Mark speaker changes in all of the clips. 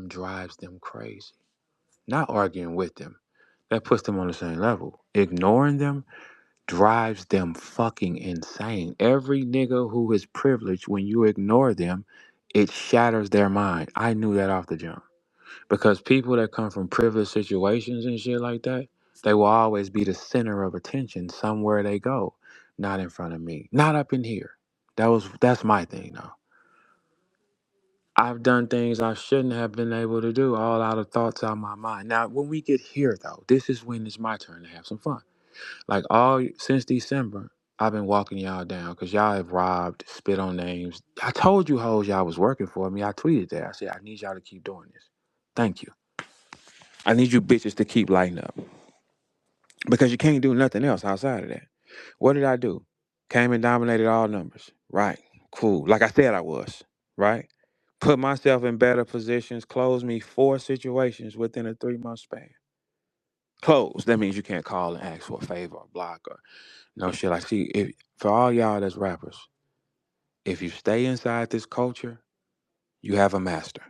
Speaker 1: them drives them crazy. Not arguing with them. That puts them on the same level. Ignoring them drives them fucking insane. Every nigga who is privileged, when you ignore them, it shatters their mind. I knew that off the jump. Because people that come from privileged situations and shit like that, they will always be the center of attention somewhere they go. Not in front of me. Not up in here. That's my thing though. I've done things I shouldn't have been able to do, all out of thoughts out of my mind. Now, when we get here though, this is when it's my turn to have some fun. Like all since December, I've been walking y'all down because y'all have robbed, spit on names. I told you hoes y'all was working for me. I tweeted that. I said I need y'all to keep doing this. Thank you. I need you bitches to keep lighting up because you can't do nothing else outside of that. What did I do? Came and dominated all numbers. Right. Cool. Like I said I was. Right. Put myself in better positions. Closed me 4 situations within a 3-month span. Closed. That means you can't call and ask for a favor or block or no shit. Like, see, if for all y'all that's rappers, if you stay inside this culture, you have a master.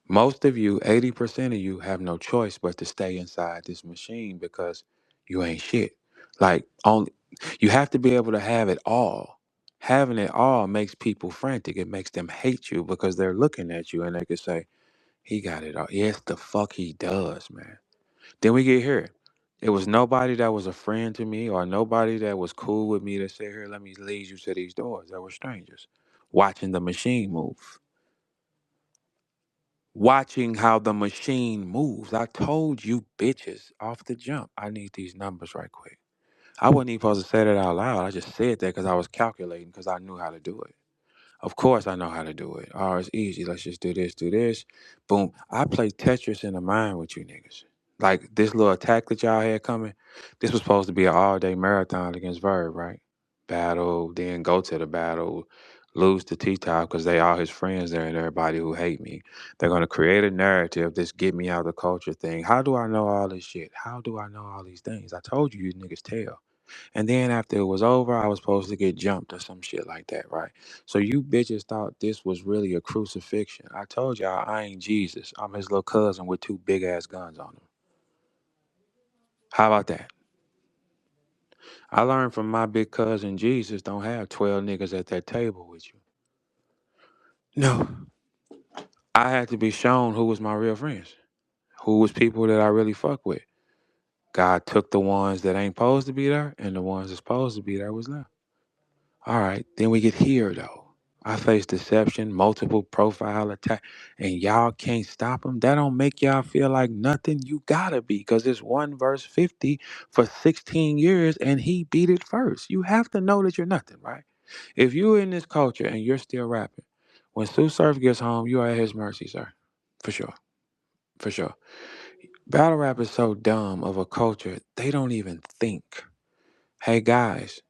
Speaker 1: Most of you, 80% of you, have no choice but to stay inside this machine because you ain't shit. Like, only you have to be able to have it all. Having it all makes people frantic. It makes them hate you because they're looking at you and they can say, he got it all. Yes, the fuck he does, man. Then we get here. It was nobody that was a friend to me or nobody that was cool with me that said, here, let me lead you to these doors. They were strangers watching the machine move, watching how the machine moves. I told you bitches off the jump, I need these numbers right quick. I wasn't even supposed to say that out loud. I just said that because I was calculating because I knew how to do it. Of course, I know how to do it. Oh, it's easy. Let's just do this, do this. Boom. I play Tetris in the mind with you niggas. Like this little attack that y'all had coming, this was supposed to be an all-day marathon against Verb, right? Battle, then go to the battle, lose to T-Top because they all his friends there and everybody who hate me. They're going to create a narrative, this get me out of the culture thing. How do I know all this shit? How do I know all these things? I told you niggas tell. And then after it was over, I was supposed to get jumped or some shit like that, right? So you bitches thought this was really a crucifixion. I told y'all I ain't Jesus. I'm his little cousin with 2 big ass guns on him. How about that? I learned from my big cousin Jesus don't have 12 niggas at that table with you. No. I had to be shown who was my real friends, who was people that I really fuck with. God took the ones that ain't supposed to be there, and the ones that's supposed to be there was left. All right, then we get here though. I face deception, multiple profile attack, and y'all can't stop them. That don't make y'all feel like nothing. You gotta be, because it's 1 verse 50 for 16 years, and he beat it first. You have to know that you're nothing, right? If you're in this culture and you're still rapping, when Sue Surf gets home, you are at his mercy, sir. For sure. For sure. Battle rap is so dumb of a culture, they don't even think. Hey guys,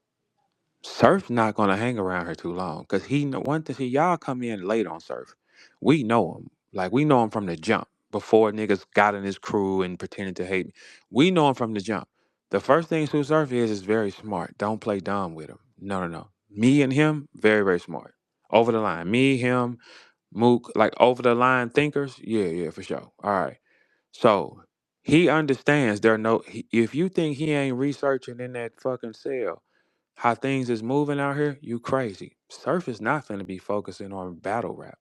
Speaker 1: Surf not gonna hang around here too long because he know one thing. See, y'all come in late on Surf. We know him, like we know him from the jump. Before niggas got in his crew and pretended to hate me, we know him from the jump. The first thing Sue Surf is very smart. Don't play dumb with him. No, no, no. Me and him, very, very smart. Over the line. Me, him, Mook, like over the line thinkers. Yeah, yeah, for sure. All right. So he understands there are no. If you think he ain't researching in that fucking cell how things is moving out here, you crazy. Surf is not finna be focusing on battle rap.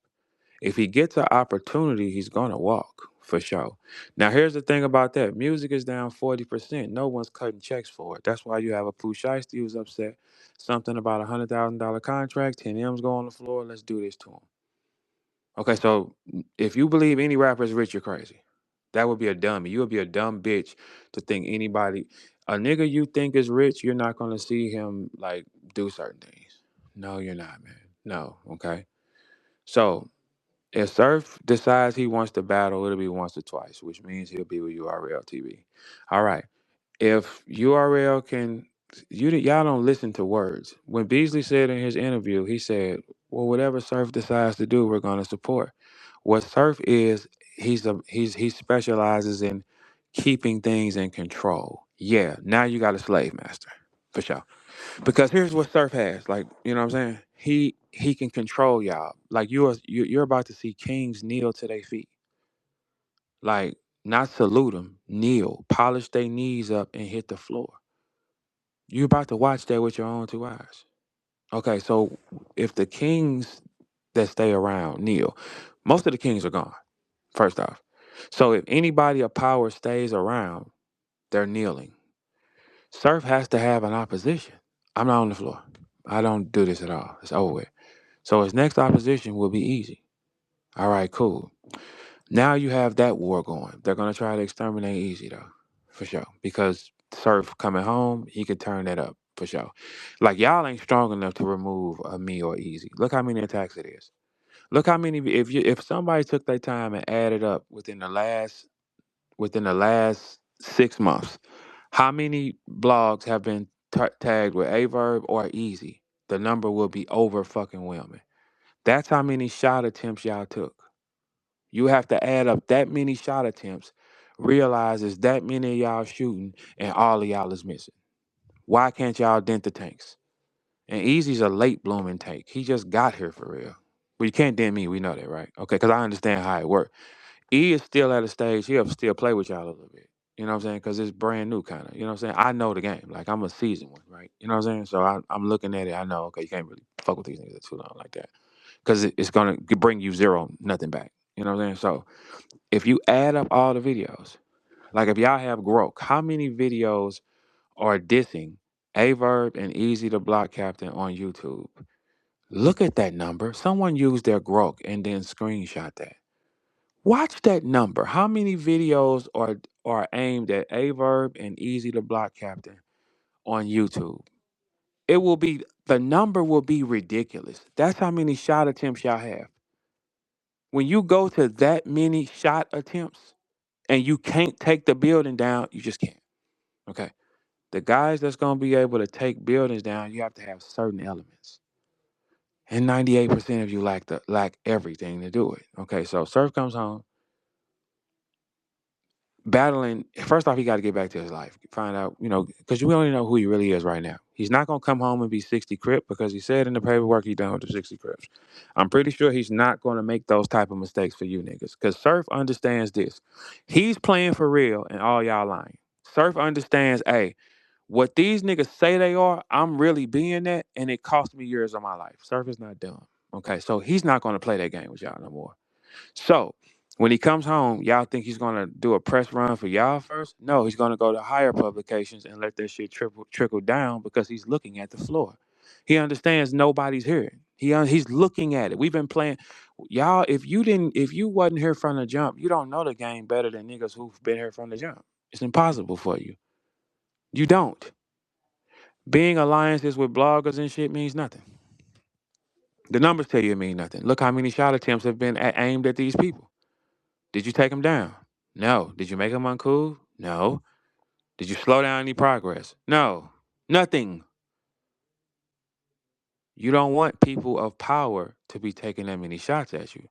Speaker 1: If he gets an opportunity, he's gonna walk for sure. Now here's the thing about that. Music is down 40%. No one's cutting checks for it. That's why you have a Pooh Shiesty who's upset. Something about $100,000 contract, 10 M's go on the floor, let's do this to him. Okay, so if you believe any rapper is rich, you're crazy. That would be a dummy. You would be a dumb bitch to think anybody, a nigga you think is rich, you're not gonna see him like do certain things. No, you're not, man. No, okay. So if Surf decides he wants to battle, it'll be once or twice, which means he'll be with URL TV. All right. If URL can, y'all don't listen to words. When Beasley said in his interview, he said, "Well, whatever Surf decides to do, we're going to support." What Surf is, he specializes in keeping things in control. Yeah, now you got a slave master for sure. Because here's what Surf has, like you know what I'm saying. He can control y'all. Like you're about to see kings kneel to their feet. Like, not salute them, kneel, polish their knees up, and hit the floor. You about to watch that with your own two eyes. Okay, so if the kings that stay around kneel, most of the kings are gone, first off. So if anybody of power stays around, they're kneeling. Surf has to have an opposition. I'm not on the floor. I don't do this at all. It's over with. So his next opposition will be easy. All right, cool. Now you have that war going. They're gonna try to exterminate Easy though, for sure. Because Surf coming home, he could turn that up for sure. Like y'all ain't strong enough to remove a me or Easy. Look how many attacks it is. Look how many. If somebody took their time and added up within the last 6 months, how many blogs have been tagged with a verb or Easy? The number will be over fucking whelming. That's how many shot attempts y'all took. You have to add up that many shot attempts, realize it's that many of y'all shooting, and all of y'all is missing. Why can't y'all dent the tanks? And Easy's a late blooming tank. He just got here for real. But you can't dent me. We know that, right? Okay, because I understand how it works. E is still at a stage, he'll still play with y'all a little bit. You know what I'm saying? Because it's brand new, kind of. You know what I'm saying? I know the game. Like, I'm a seasoned one, right? You know what I'm saying? So I'm looking at it. I know, okay, you can't really fuck with these niggas too long like that. Because it's going to bring you zero, nothing back. You know what I'm saying? So if you add up all the videos, like if y'all have Grok, how many videos are dissing a verb and Easy to Block Captain on YouTube? Look at that number. Someone used their Grok and then screenshot that. Watch that number. How many videos are aimed at a verb and Easy to Block Captain on YouTube? It will be the number will be ridiculous. That's how many shot attempts y'all have. When you go to that many shot attempts and you can't take the building down, you just can't. Okay. The guys that's gonna be able to take buildings down, you have to have certain elements. And 98% of you lack everything to do it. Okay, so Surf comes home, battling. First off, he got to get back to his life, find out, because we only know who he really is right now. He's not gonna come home and be 60 crip because he said in the paperwork he done with the 60 crips. I'm pretty sure he's not gonna make those type of mistakes for you niggas. Cause Surf understands this. He's playing for real and all y'all lying. Surf understands, hey, what these niggas say they are, I'm really being that, and it cost me years of my life. Surf is not dumb. Okay, so he's not gonna play that game with y'all no more. So when he comes home, y'all think he's gonna do a press run for y'all first? No, he's gonna go to higher publications and let that shit trickle down because he's looking at the floor. He understands nobody's here. He's looking at it. We've been playing, y'all. If you wasn't here from the jump, you don't know the game better than niggas who've been here from the jump. It's impossible for you. You don't. Being alliances with bloggers and shit means nothing. The numbers tell you it means nothing. Look how many shot attempts have been aimed at these people. Did you take them down? No. Did you make them uncool? No. Did you slow down any progress? No. Nothing. You don't want people of power to be taking that many shots at you.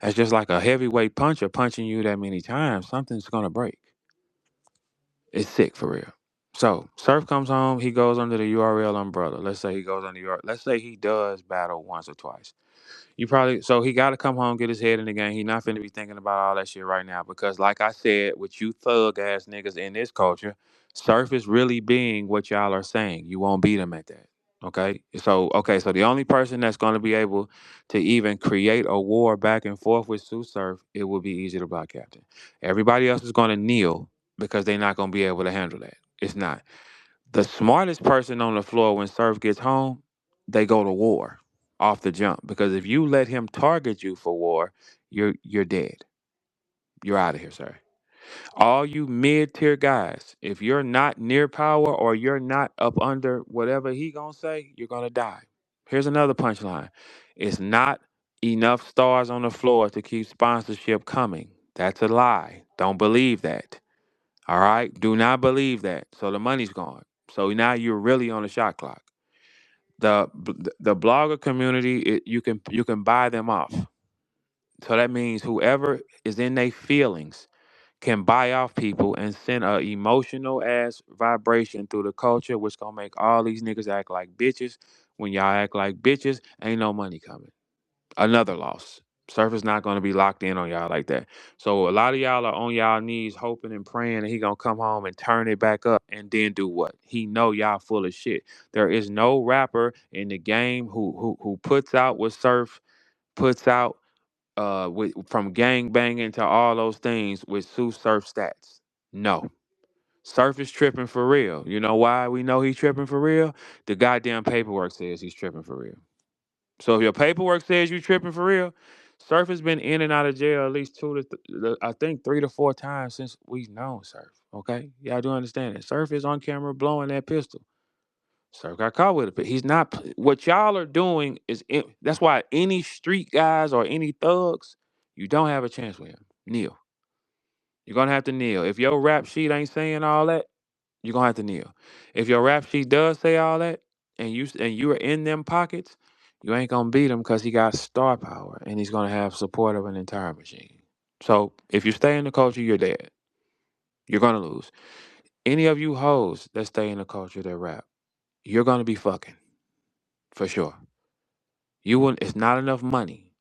Speaker 1: That's just like a heavyweight puncher punching you that many times. Something's gonna break. It's sick for real. So Surf comes home, he goes under the URL umbrella. Let's say he goes under URL. Let's say he does battle once or twice. So he got to come home, get his head in the game. He not finna be thinking about all that shit right now because, like I said, with you thug ass niggas in this culture, Surf is really being what y'all are saying. You won't beat him at that. Okay. So the only person that's gonna be able to even create a war back and forth with Sue Surf, it will be Easy to Block Captain. Everybody else is gonna kneel because they're not gonna be able to handle that. It's not. The smartest person on the floor when Surf gets home, they go to war off the jump. Because if you let him target you for war, you're dead. You're out of here, sir. All you mid-tier guys, if you're not near power or you're not up under whatever he gonna say, you're gonna die. Here's another punchline. It's not enough stars on the floor to keep sponsorship coming. That's a lie. Don't believe that. All right? Do not believe that. So the money's gone. So now you're really on the shot clock. The blogger community, you can buy them off. So that means whoever is in their feelings can buy off people and send a emotional ass vibration through the culture, which gonna make all these niggas act like bitches. When y'all act like bitches, ain't no money coming. Another loss. Surf is not going to be locked in on y'all like that. So a lot of y'all are on y'all knees hoping and praying that he going to come home and turn it back up and then do what? He know y'all full of shit. There is no rapper in the game who puts out what Surf puts out with from gang banging to all those things with Sue Surf stats. No. Surf is tripping for real. You know why we know he's tripping for real? The goddamn paperwork says he's tripping for real. So if your paperwork says you tripping for real, Surf has been in and out of jail at least I think 3 to 4 times since we've known Surf. Okay, y'all do understand that Surf is on camera blowing that pistol. Surf got caught with it, but he's not. What y'all are doing is that's why any street guys or any thugs, you don't have a chance with him. Kneel. You're gonna have to kneel. If your rap sheet ain't saying all that, you're gonna have to kneel. If your rap sheet does say all that, and you are in them pockets, you ain't gonna beat him because he got star power and he's gonna have support of an entire machine. So if you stay in the culture, you're dead. You're gonna lose. Any of you hoes that stay in the culture that rap, you're gonna be fucking for sure. You will. It's not enough money.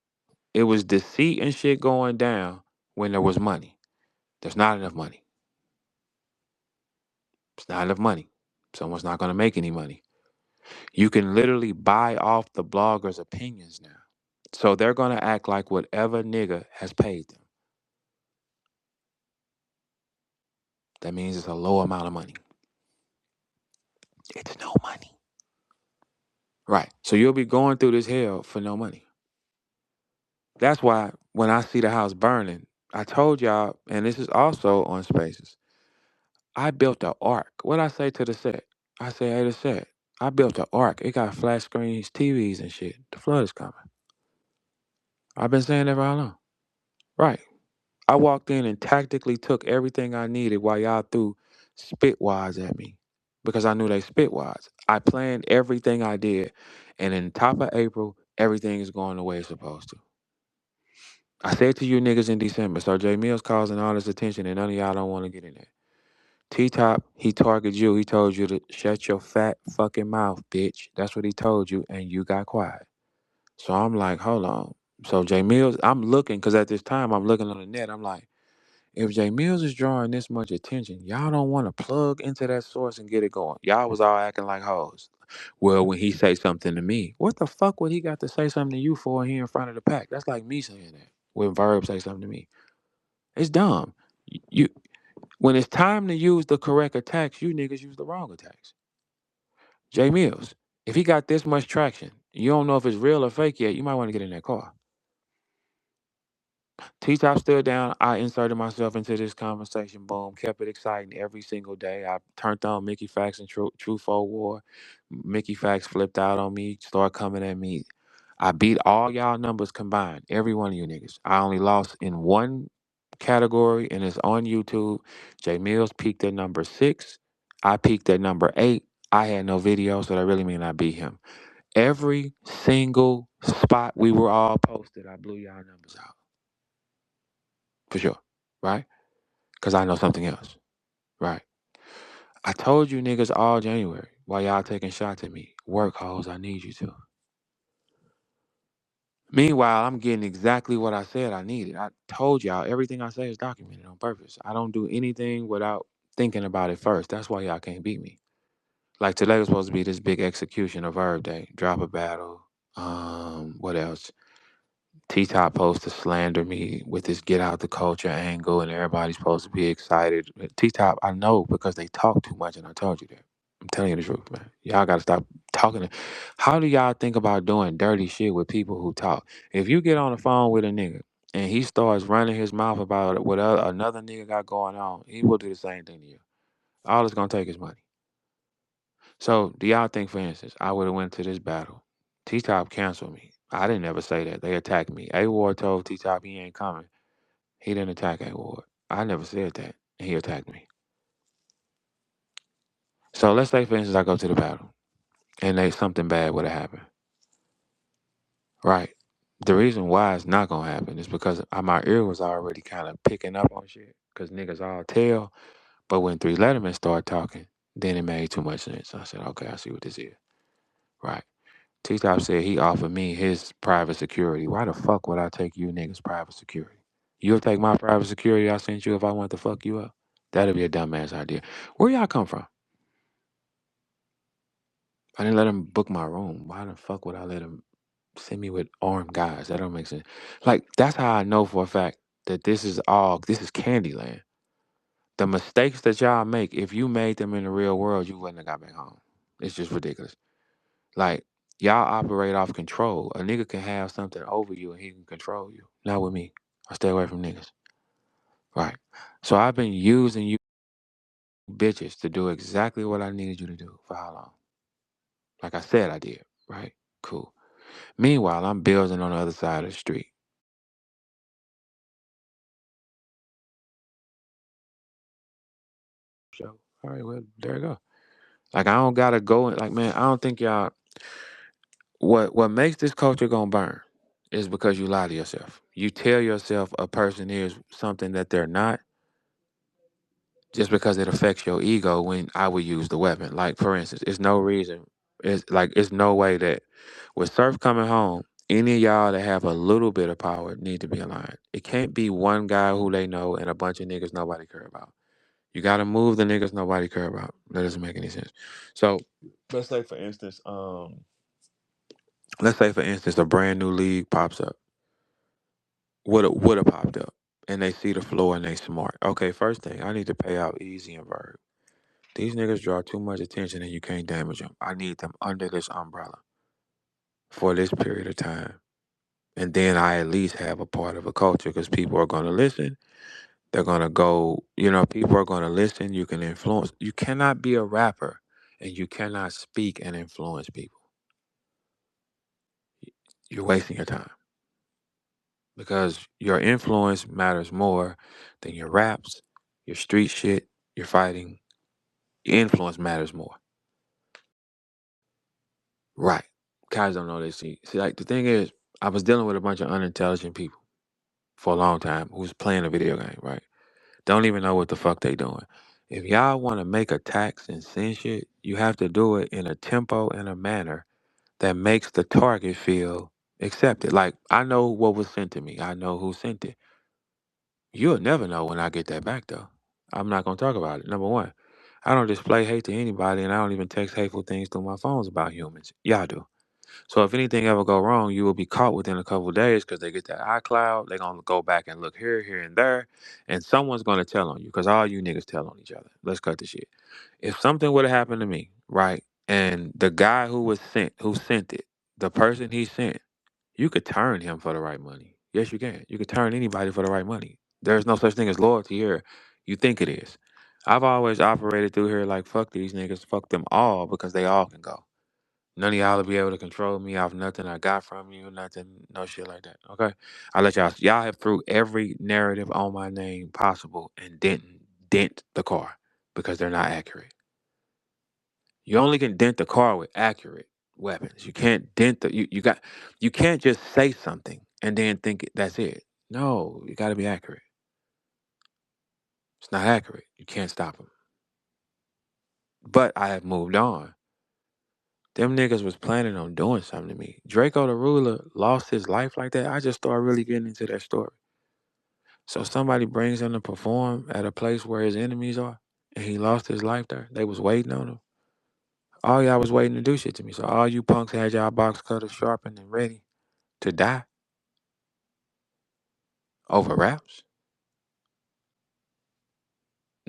Speaker 1: It was deceit and shit going down when there was money. There's not enough money. It's not enough money. Someone's not gonna make any money. You can literally buy off the bloggers' opinions now. So they're going to act like whatever nigga has paid them. That means it's a low amount of money. It's no money. Right. So you'll be going through this hell for no money. That's why when I see the house burning, I told y'all, and this is also on Spaces, I built an ark. What I say to the set? I say, hey, the set, I built an ark. It got flat screens, TVs, and shit. The flood is coming. I've been saying that for how long? Right. I walked in and tactically took everything I needed while y'all threw spit wads at me because I knew they spit wads. I planned everything I did, and in top of April, everything is going the way it's supposed to. I said to you niggas in December, so J Mill's causing all this attention, and none of y'all don't want to get in there. T Top, he targeted you. He told you to shut your fat fucking mouth, bitch. That's what he told you, and you got quiet. So I'm like, hold on. So J Mills, I'm looking, because at this time I'm looking on the net. I'm like, if Jay Mills is drawing this much attention, y'all don't want to plug into that source and get it going. Y'all was all acting like hoes. Well, when he say something to me, what the fuck would he got to say something to you for here in front of the pack? That's like me saying that when Verb say something to me. It's dumb. You when it's time to use the correct attacks, you niggas use the wrong attacks. Jay Mills, if he got this much traction, you don't know if it's real or fake yet, you might want to get in that car. T-Top stood down. I inserted myself into this conversation. Boom. Kept it exciting every single day. I turned on Mickey Fax and True Four War. Mickey Fax flipped out on me, started coming at me. I beat all y'all numbers combined. Every one of you niggas. I only lost in one category, and it's on YouTube. Jay Mills peaked at number 6. I peaked at number 8. I had no video, so that really mean I beat him. Every single spot we were all posted, I blew y'all numbers out. For sure, right? Because I know something else, right? I told you niggas all January while y'all taking shots at me. Work, hoes, I need you to. Meanwhile, I'm getting exactly what I said I needed. I told y'all everything I say is documented on purpose. I don't do anything without thinking about it first. That's why y'all can't beat me. Like today was supposed to be this big execution of Verb Day. Drop a battle. What else? T-Top supposed to slander me with this get out the culture angle, and everybody's supposed to be excited. T-Top, I know because they talk too much, and I told you that. I'm telling you the truth, man. Y'all got to stop talking. How do y'all think about doing dirty shit with people who talk? If you get on the phone with a nigga and he starts running his mouth about what another nigga got going on, he will do the same thing to you. All it's going to take is money. So do y'all think, for instance, I would have went to this battle? T-Top canceled me. I didn't ever say that. They attacked me. A Ward told T-Top he ain't coming. He didn't attack A Ward. I never said that. And he attacked me. So let's say, for instance, I go to the battle and something bad would have happened. Right. The reason why it's not going to happen is because my ear was already kind of picking up on shit. Because niggas all tell. But when Three Letterman started talking, then it made too much sense. I said, okay, I see what this is. Right. T-Top said he offered me his private security. Why the fuck would I take you niggas' private security? You'll take my private security I sent you if I want to fuck you up? That'd be a dumbass idea. Where y'all come from? I didn't let him book my room. Why the fuck would I let him send me with armed guys? That don't make sense. Like, that's how I know for a fact that this is Candyland. The mistakes that y'all make, if you made them in the real world, you wouldn't have got back home. It's just ridiculous. Like, y'all operate off control. A nigga can have something over you and he can control you. Not with me. I stay away from niggas. Right. So I've been using you bitches to do exactly what I needed you to do. For how long? Like I said I did. Right? Cool. Meanwhile, I'm building on the other side of the street. So, all right, well, there you go. Like, I don't gotta go and, like, man, I don't think y'all what makes this culture gonna burn is because you lie to yourself. You tell yourself a person is something that they're not just because it affects your ego when I would use the weapon. Like, for instance, it's no reason, it's no way that with Surf coming home, any of y'all that have a little bit of power need to be aligned. It can't be one guy who they know and a bunch of niggas nobody care about. You gotta move the niggas nobody care about. That doesn't make any sense. So let's say for instance, a brand new league pops up. Would have popped up. And they see the floor and they smart. Okay, first thing, I need to pay out Easy and Verb. These niggas draw too much attention and you can't damage them. I need them under this umbrella for this period of time. And then I at least have a part of a culture because people are going to listen. They're going to go, people are going to listen. You can influence. You cannot be a rapper and you cannot speak and influence people. You're wasting your time because your influence matters more than your raps, your street shit, your fighting. Your influence matters more. Right. Guys don't know this. See, like the thing is, I was dealing with a bunch of unintelligent people for a long time who's playing a video game, right? Don't even know what the fuck they doing. If y'all want to make attacks and send shit, you have to do it in a tempo and a manner that makes the target feel accepted. Like, I know what was sent to me. I know who sent it. You'll never know when I get that back, though. I'm not going to talk about it. Number one, I don't display hate to anybody, and I don't even text hateful things through my phones about humans. Y'all do. So if anything ever go wrong, you will be caught within a couple of days because they get that iCloud. They're going to go back and look here, here, and there, and someone's going to tell on you because all you niggas tell on each other. Let's cut the shit. If something would have happened to me, right, and the guy who sent it, the person he sent, you could turn him for the right money. Yes, you can. You could turn anybody for the right money. There's no such thing as loyalty here. You think it is. I've always operated through here like fuck these niggas, fuck them all because they all can go. None of y'all will be able to control me off nothing I got from you, nothing, no shit like that. Okay, I let y'all have threw every narrative on my name possible and didn't dent the car because they're not accurate. You only can dent the car with accurate weapons. You can't dent you can't just say something and then think that's it. No, you got to be accurate. It's not accurate. You can't stop them. But I have moved on. Them niggas was planning on doing something to me. Draco the Ruler lost his life like that. I just started really getting into that story. So somebody brings him to perform at a place where his enemies are, and he lost his life there. They was waiting on him. All y'all was waiting to do shit to me. So all you punks had y'all box cutters sharpened and ready to die over raps?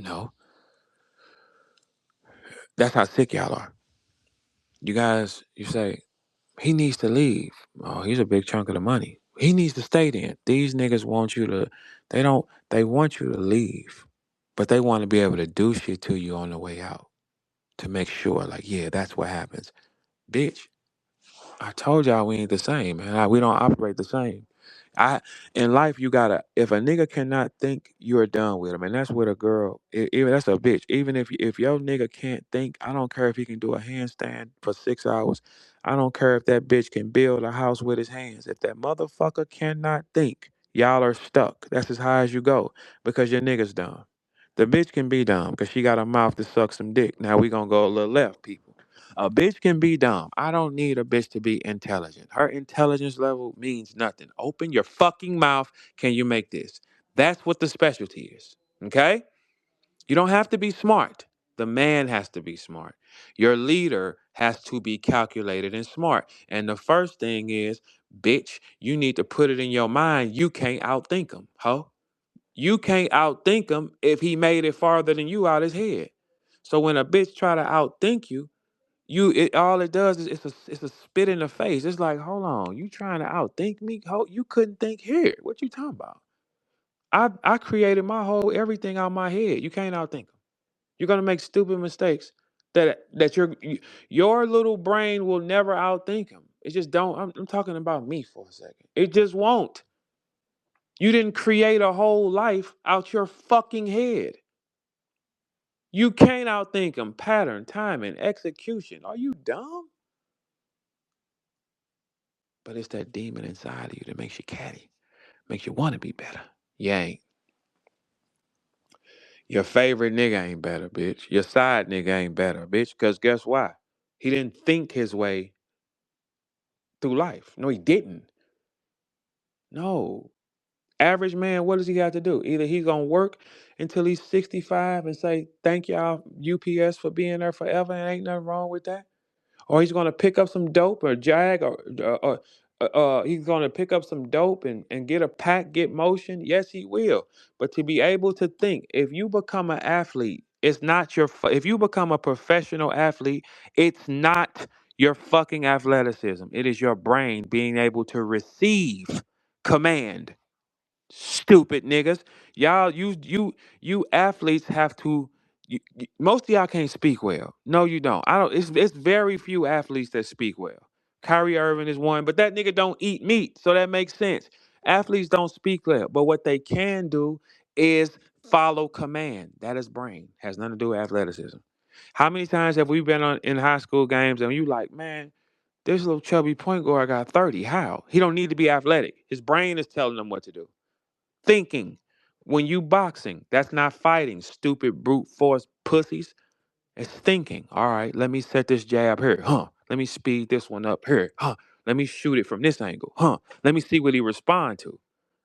Speaker 1: No. That's how sick y'all are. You guys, you say, he needs to leave. Oh, he's a big chunk of the money. He needs to stay then. These niggas want you to, they want you to leave, but they want to be able to do shit to you on the way out to make sure, like, yeah, that's what happens. Bitch, I told y'all we ain't the same, man. We don't operate the same. In life you gotta. If a nigga cannot think, you're done with him, and that's with a girl. Even that's a bitch. Even if your nigga can't think, I don't care if he can do a handstand for 6 hours. I don't care if that bitch can build a house with his hands. If that motherfucker cannot think, y'all are stuck. That's as high as you go because your nigga's dumb. The bitch can be dumb because she got a mouth to suck some dick. Now we gonna go a little left, people. A bitch can be dumb. I don't need a bitch to be intelligent. Her intelligence level means nothing. Open your fucking mouth. Can you make this? That's what the specialty is. Okay? You don't have to be smart. The man has to be smart. Your leader has to be calculated and smart. And the first thing is, bitch, you need to put it in your mind. You can't outthink him, ho. You can't outthink him if he made it farther than you out his head. So when a bitch try to outthink you, all it does is it's a spit in the face. It's like, hold on, you trying to outthink me? You couldn't think here. What you talking about? I created my whole everything out my head. You can't outthink them. You're gonna make stupid mistakes that your little brain will never outthink him. It just don't. I'm talking about me for a second. It just won't. You didn't create a whole life out your fucking head. You can't outthink him. Pattern, timing, execution. Are you dumb? But it's that demon inside of you that makes you catty, makes you want to be better. You ain't. Your favorite nigga ain't better, bitch. Your side nigga ain't better, bitch. Because guess why? He didn't think his way through life. No, he didn't. No. Average man, what does he have to do? Either he's going to work until he's 65 and say, thank y'all, UPS, for being there forever, and ain't nothing wrong with that. Or he's going to pick up some dope or jag, or he's going to pick up some dope and get a pack, get motion. Yes, he will. But to be able to think, if you become an athlete, it's not if you become a professional athlete, it's not your fucking athleticism. It is your brain being able to receive command. Stupid niggas. Y'all, you athletes have to. Most of y'all can't speak well. No, you don't. I don't. It's very few athletes that speak well. Kyrie Irving is one, but that nigga don't eat meat, so that makes sense. Athletes don't speak well, but what they can do is follow command. That is brain. Has nothing to do with athleticism. How many times have we been in high school games and you like, man, this little chubby point guard got 30. How? He don't need to be athletic. His brain is telling him what to do. Thinking. When you boxing, that's not fighting, stupid brute force pussies. It's thinking. All right, let me set this jab here. Let me speed this one up here. Let me shoot it from this angle. Let me see what he respond to.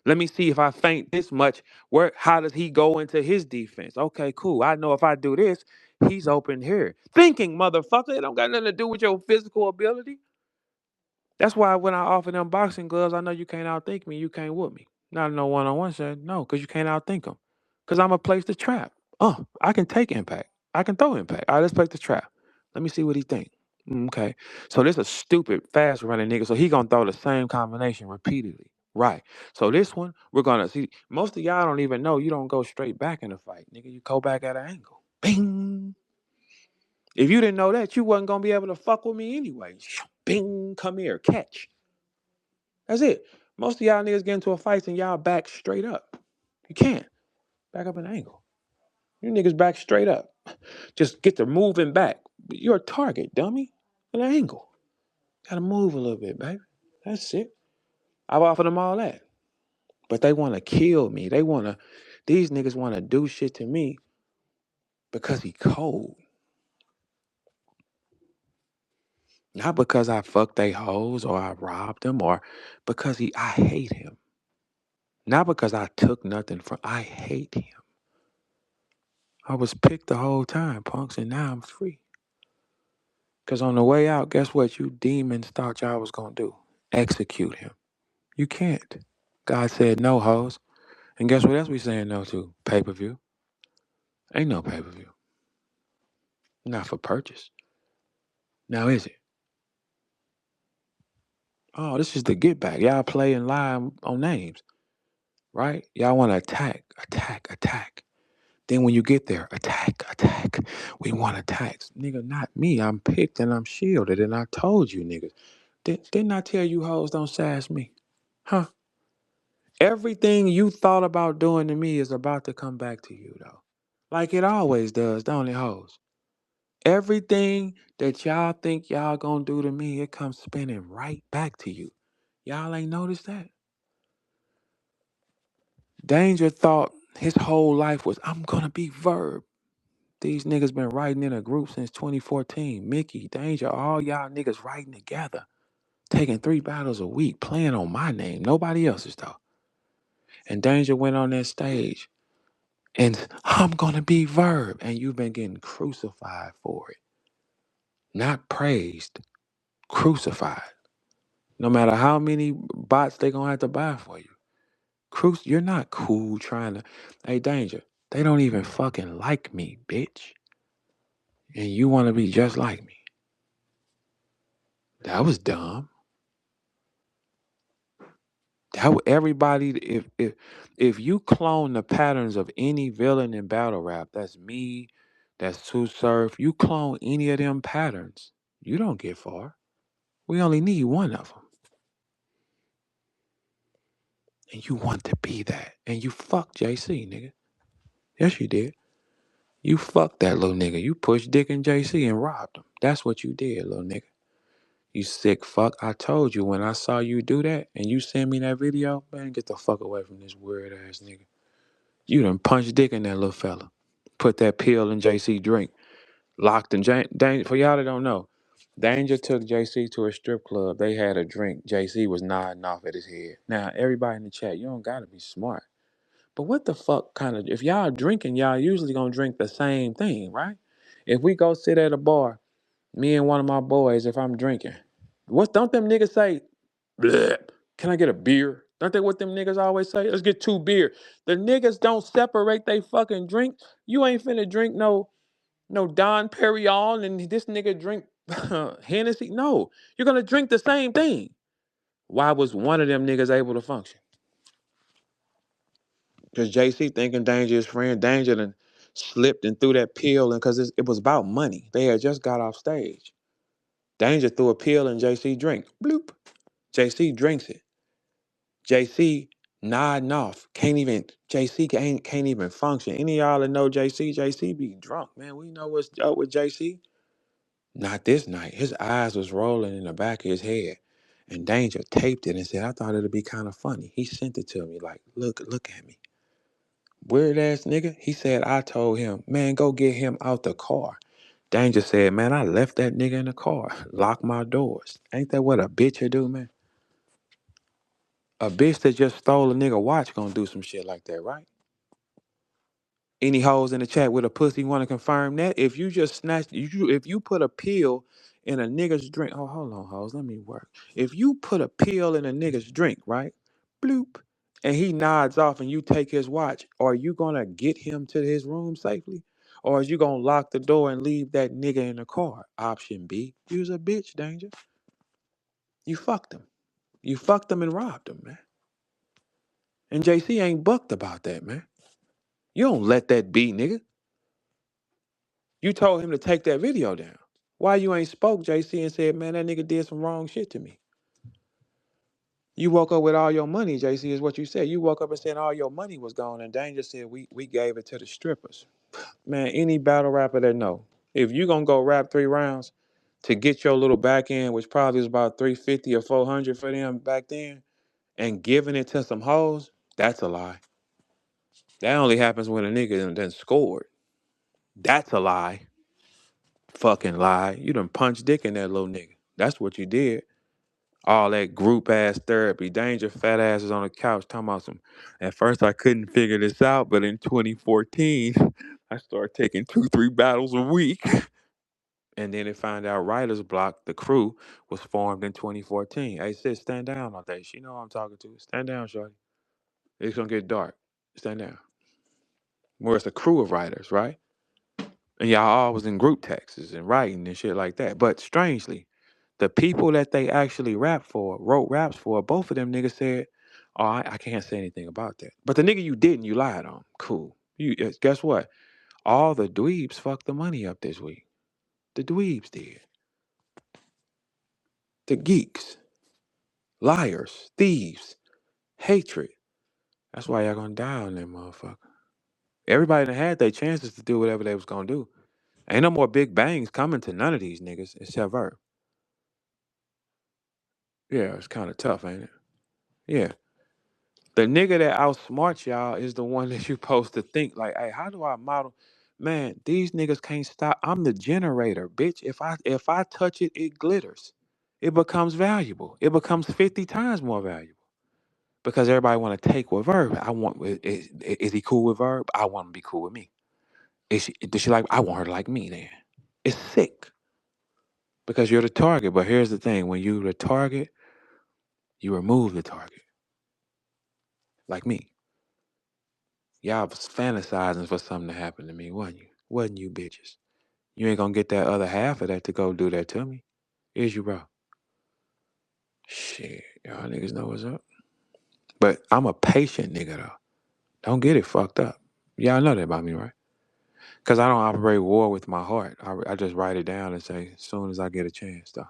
Speaker 1: Let me see if I feint this much, how does he go into his defense? Okay, cool. I know if I do this, he's open here. Thinking, motherfucker. It don't got nothing to do with your physical ability. That's why when I offer them boxing gloves, I know you can't outthink me. You can't whoop me. Not no one-on-one said no, because you can't outthink them. Because I'm a place to trap. I can take impact. I can throw impact. All right, let's place the trap. Let me see what he think. Okay. So this a stupid fast running nigga. So he gonna throw the same combination repeatedly. Right. So this one, we're gonna see. Most of y'all don't even know you don't go straight back in the fight, nigga. You go back at an angle. Bing. If you didn't know that, you wasn't gonna be able to fuck with me anyway. Bing, come here, catch. That's it. Most of y'all niggas get into a fight and y'all back straight up. You can't. Back up an angle. You niggas back straight up. Just get to moving back. You're a target, dummy. An angle. Gotta move a little bit, baby. That's it. I've offered them all that. But they wanna kill me. These niggas wanna do shit to me because he cold. Not because I fucked they hoes or I robbed them or because I hate him. Not because I took nothing from I hate him. I was picked the whole time, punks, and now I'm free. Because on the way out, guess what you demons thought y'all was going to do? Execute him. You can't. God said no, hoes. And guess what else we saying no to? Pay-per-view. Ain't no pay-per-view. Not for purchase. Now is it? Oh, this is the get back. Y'all play and lie on names, right? Y'all want to attack, attack, attack. Then when you get there, attack, attack. We want attacks. Nigga, not me. I'm picked and I'm shielded. And I told you, niggas. Didn't I tell you hoes don't sass me? Huh? Everything you thought about doing to me is about to come back to you, though. Like it always does, don't it, hoes? Everything that y'all think y'all gonna do to me, it comes spinning right back to you. Y'all ain't noticed that? Danger thought his whole life was, I'm gonna be Verb. These niggas been writing in a group since 2014. Mickey, Danger, all y'all niggas writing together, taking 3 battles a week, playing on my name, nobody else's though. And Danger went on that stage and I'm gonna be Verb, and you've been getting crucified for it. Not praised, crucified. No matter how many bots they gonna have to buy for you. You're not cool trying to. Hey, Danger, they don't even fucking like me, bitch. And you want to be just like me. That was dumb. Everybody, if you clone the patterns of any villain in battle rap, that's me, that's Too Surf. You clone any of them patterns, you don't get far. We only need one of them, and you want to be that, and you fucked JC, nigga. Yes, you did. You fucked that little nigga. You pushed Dick and JC and robbed him. That's what you did, little nigga. You sick fuck. I told you when I saw you do that and you send me that video, man, get the fuck away from this weird ass nigga. You done punched Dick in that little fella. Put that pill in JC drink. Locked in for y'all that don't know, Danger took JC to a strip club. They had a drink. JC was nodding off at his head. Now, everybody in the chat, you don't gotta be smart. But what the fuck kind of, if y'all drinking, y'all usually gonna drink the same thing, right? If we go sit at a bar, me and one of my boys, if I'm drinking, don't them niggas say, bleh, can I get a beer? Don't they what them niggas always say? Let's get 2 beer. The niggas don't separate they fucking drink. You ain't finna drink no Don Perignon and this nigga drink Hennessy. No, you're gonna drink the same thing. Why was one of them niggas able to function? Because JC thinking Danger is friend. Danger done slipped and threw that pill and because it was about money. They had just got off stage. Danger threw a pill in JC drink. Bloop. JC drinks it. JC nodding off. JC can't even function. Any of y'all that know JC be drunk, man. We know what's up with JC. Not this night. His eyes was rolling in the back of his head. And Danger taped it and said, I thought it'd be kind of funny. He sent it to me like, look at me. Weird ass nigga. He said, I told him, man, go get him out the car. Danger said, man, I left that nigga in the car. Lock my doors. Ain't that what a bitch would do, man? A bitch that just stole a nigga watch gonna do some shit like that, right? Any hoes in the chat with a pussy want to confirm that? If you just if you put a pill in a nigga's drink, oh, hold on, hoes, let me work. If you put a pill in a nigga's drink, right? Bloop, and he nods off and you take his watch, are you gonna get him to his room safely? Or is you gonna lock the door and leave that nigga in the car? Option B, you's a bitch, Danger. You fucked him. You fucked him and robbed him, man. And JC ain't bucked about that, man. You don't let that be, nigga. You told him to take that video down. Why you ain't spoke, JC, and said, man, that nigga did some wrong shit to me? You woke up with all your money, JC, is what you said. You woke up and said all your money was gone, and Danger said we gave it to the strippers. Man, any battle rapper that know, if you gonna go rap 3 rounds to get your little back end, which probably was about 350 or 400 for them back then, and giving it to some hoes, that's a lie. That only happens when a nigga done scored. That's a lie. Fucking lie. You done punched Dick in that little nigga. That's what you did. All that group ass therapy. Danger fat asses on the couch talking about some. At first I couldn't figure this out, but in 2014, I started taking 2-3 battles a week. And then it found out Writer's Block, the crew, was formed in 2014. Hey sis, stand down all day. She know who I'm talking to. Stand down, shorty. It's gonna get dark. Stand down. Where it's a crew of writers, right? And y'all all was in group texts and writing and shit like that. But strangely, the people that they actually wrote raps for, both of them niggas said, oh, I can't say anything about that. But the nigga you didn't, you lied on. Cool. Guess what? All the dweebs fucked the money up this week. The dweebs did. The geeks. Liars. Thieves. Hatred. That's why y'all gonna die on that motherfucker. Everybody that had their chances to do whatever they was gonna do. Ain't no more big bangs coming to none of these niggas except Verb. Yeah, it's kind of tough, ain't it? Yeah. The nigga that outsmarts y'all is the one that you supposed to think like, hey, how do I model? Man, these niggas can't stop. I'm the generator, bitch. If I touch it, it glitters. It becomes valuable. It becomes 50 times more valuable. Because everybody want to take with Verb. I want is he cool with Verb? I want him to be cool with me. Does she like I want her to like me then. It's sick. Because you're the target. But here's the thing: when you're the target, you remove the target. Like me. Y'all was fantasizing for something to happen to me, wasn't you? Wasn't you bitches? You ain't gonna get that other half of that to go do that to me. Is you, bro? Shit, y'all niggas know what's up. But I'm a patient nigga though. Don't get it fucked up. Y'all know that about me, right? Because I don't operate war with my heart. I just write it down and say, as soon as I get a chance, though.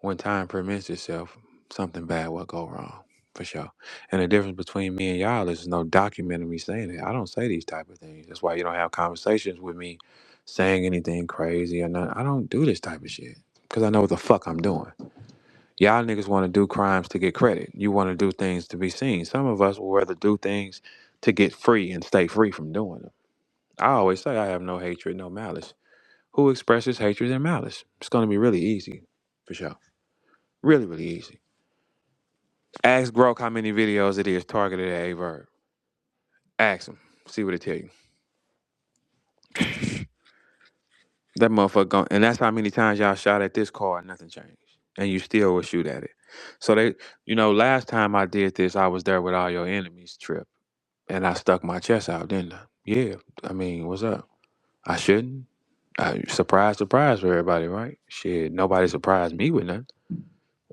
Speaker 1: When time permits itself, something bad will go wrong, for sure. And the difference between me and y'all is no documenting me saying it. I don't say these type of things. That's why you don't have conversations with me saying anything crazy or nothing. I don't do this type of shit because I know what the fuck I'm doing. Y'all niggas want to do crimes to get credit. You want to do things to be seen. Some of us will rather do things to get free and stay free from doing them. I always say I have no hatred, no malice. Who expresses hatred and malice? It's going to be really easy, for sure. Really, really easy. Ask Grok how many videos it is targeted at a verb. Ask him. See what it tell you. That motherfucker gone, and that's how many times y'all shot at this car and nothing changed. And you still would shoot at it. So last time I did this, I was there with all your enemies trip. And I stuck my chest out, didn't I? Yeah. I mean, what's up? I shouldn't. Surprise, surprise for everybody, right? Shit, nobody surprised me with nothing.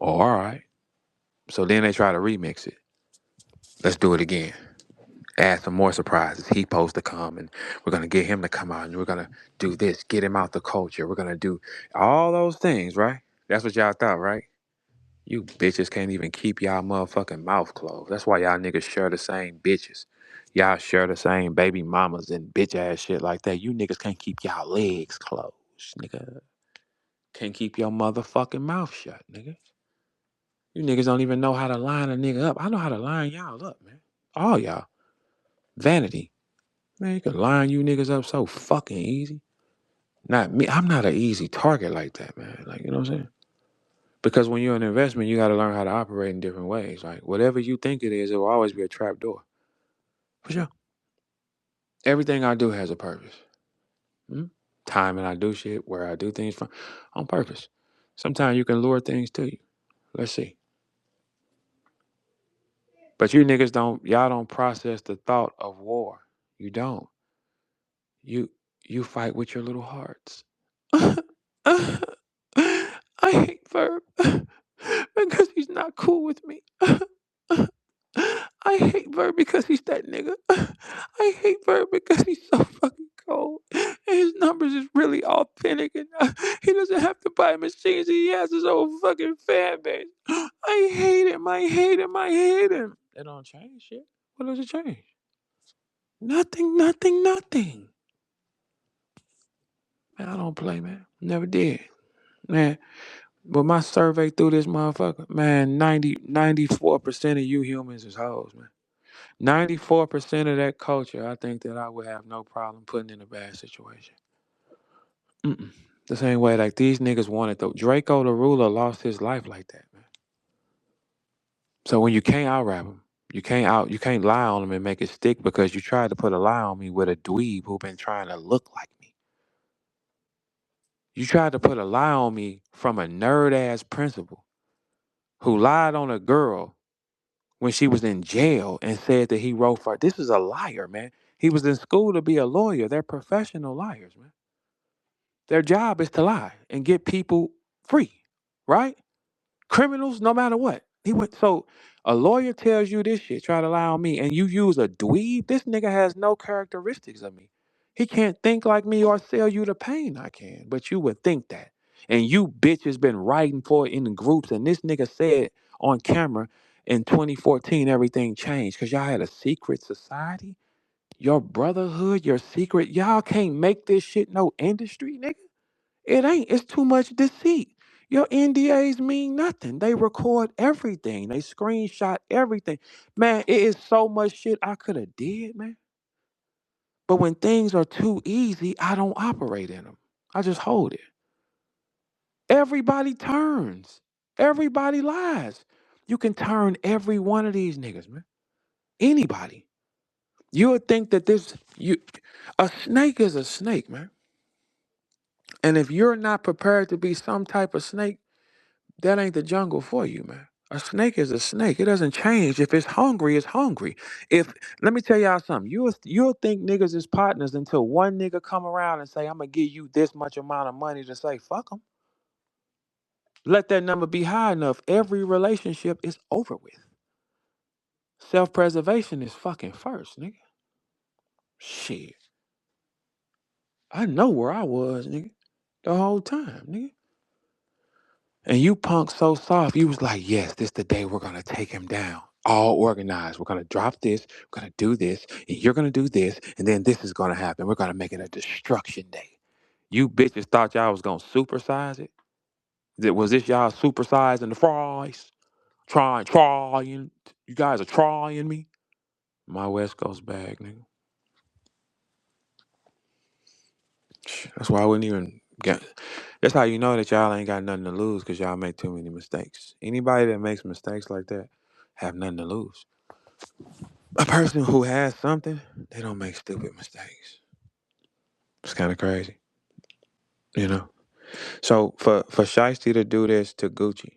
Speaker 1: Oh, all right. So then they try to remix it. Let's do it again. Add some more surprises. He supposed to come and we're gonna get him to come out and we're gonna do this, get him out the culture. We're gonna do all those things, right? That's what y'all thought, right? You bitches can't even keep y'all motherfucking mouth closed. That's why y'all niggas share the same bitches. Y'all share the same baby mamas and bitch ass shit like that. You niggas can't keep y'all legs closed, nigga. Can't keep your motherfucking mouth shut, nigga. You niggas don't even know how to line a nigga up. I know how to line y'all up, man. All y'all. Vanity. Man, you can line you niggas up so fucking easy. Not me. I'm not an easy target like that, man. Like, you know what I'm saying? Because when you're an investment, you got to learn how to operate in different ways. Like, whatever you think it is, it will always be a trap door. For sure. Everything I do has a purpose. Timing I do shit, where I do things from, on purpose. Sometimes you can lure things to you. Let's see. But you niggas y'all don't process the thought of war. You don't. You you fight with your little hearts. I hate Verb because he's not cool with me. I hate Verb because he's that nigga. I hate Verb because he's so fucking cold. And his numbers is really authentic and he doesn't have to buy machines. He has his own fucking fan base. I hate him. I hate him. I hate him. It don't change shit. What does it change? Nothing, nothing, nothing. Man, I don't play, man. Never did. Man, but my survey through this motherfucker, man, 94% of you humans is hoes, man. 94% of that culture, I think that I would have no problem putting in a bad situation. The same way, like these niggas wanted though. Draco the ruler lost his life like that, man. So when you can't out rap him, you can't lie on him and make it stick because you tried to put a lie on me with a dweeb who been trying to look like me. You tried to put a lie on me from a nerd ass principal who lied on a girl when she was in jail and said that he wrote for her. This is a liar, man. He was in school to be a lawyer. They're professional liars, man. Their job is to lie and get people free, right? Criminals, no matter what. So a lawyer tells you this shit, try to lie on me, and you use a dweeb. This nigga has no characteristics of me. He can't think like me or sell you the pain I can, but you would think that. And you bitches been writing for it in the groups, and this nigga said on camera in 2014 everything changed because y'all had a secret society, your brotherhood, your secret. Y'all can't make this shit no industry, nigga. It ain't. It's too much deceit. Your NDAs mean nothing. They record everything. They screenshot everything. Man, it is so much shit I could have did, man. But when things are too easy, I don't operate in them. I just hold it. Everybody turns. Everybody lies. You can turn every one of these niggas, man. Anybody. You would think that a snake is a snake, man. And if you're not prepared to be some type of snake, that ain't the jungle for you, man. A snake is a snake. It doesn't change. If it's hungry, it's hungry. If Let me tell y'all something. You'll think niggas is partners until one nigga come around and say, "I'm gonna give you this much amount of money," to say, "Fuck them." Let that number be high enough. Every relationship is over with. Self-preservation is fucking first, nigga. Shit. I know where I was, nigga. The whole time, nigga. And you punk so soft, you was like, yes, this the day we're gonna take him down. All organized. We're gonna drop this, we're gonna do this, and you're gonna do this, and then this is gonna happen. We're gonna make it a destruction day. You bitches thought y'all was gonna supersize it? Was this y'all supersizing the fries? Trying. You guys are trying me. My West Coast bag, nigga. That's why I wouldn't even get. That's how you know that y'all ain't got nothing to lose, because y'all make too many mistakes. Anybody that makes mistakes like that have nothing to lose. A person who has something, they don't make stupid mistakes. It's kind of crazy, you know. So for Shiesty to do this to Gucci,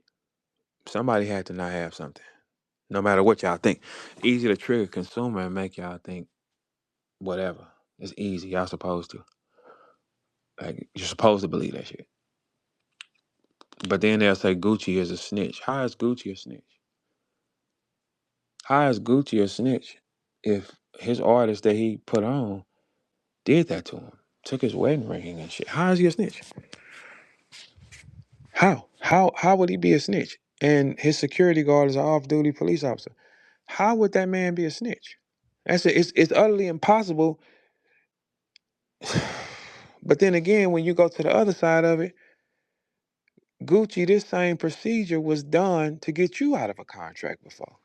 Speaker 1: somebody had to not have something. No matter what y'all think, easy to trigger consumer and make y'all think whatever. It's easy. Y'all supposed to. Like, you're supposed to believe that shit. But then they'll say Gucci is a snitch. How is Gucci a snitch? How is Gucci a snitch if his artist that he put on did that to him? Took his wedding ring and shit. How is he a snitch? How? How would he be a snitch? And his security guard is an off-duty police officer. How would that man be a snitch? It's utterly impossible. But then again, when you go to the other side of it, Gucci, this same procedure was done to get you out of a contract before.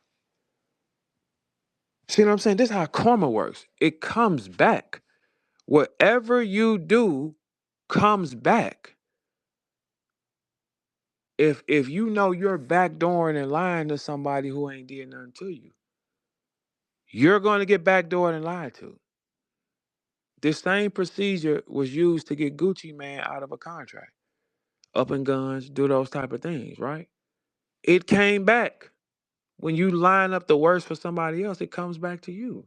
Speaker 1: See what I'm saying? This is how karma works. It comes back. Whatever you do comes back. If you know you're backdooring and lying to somebody who ain't did nothing to you, you're going to get backdoored and lied to. This same procedure was used to get Gucci Man out of a contract. Up in guns, do those type of things, right? It came back. When you line up the worst for somebody else, it comes back to you.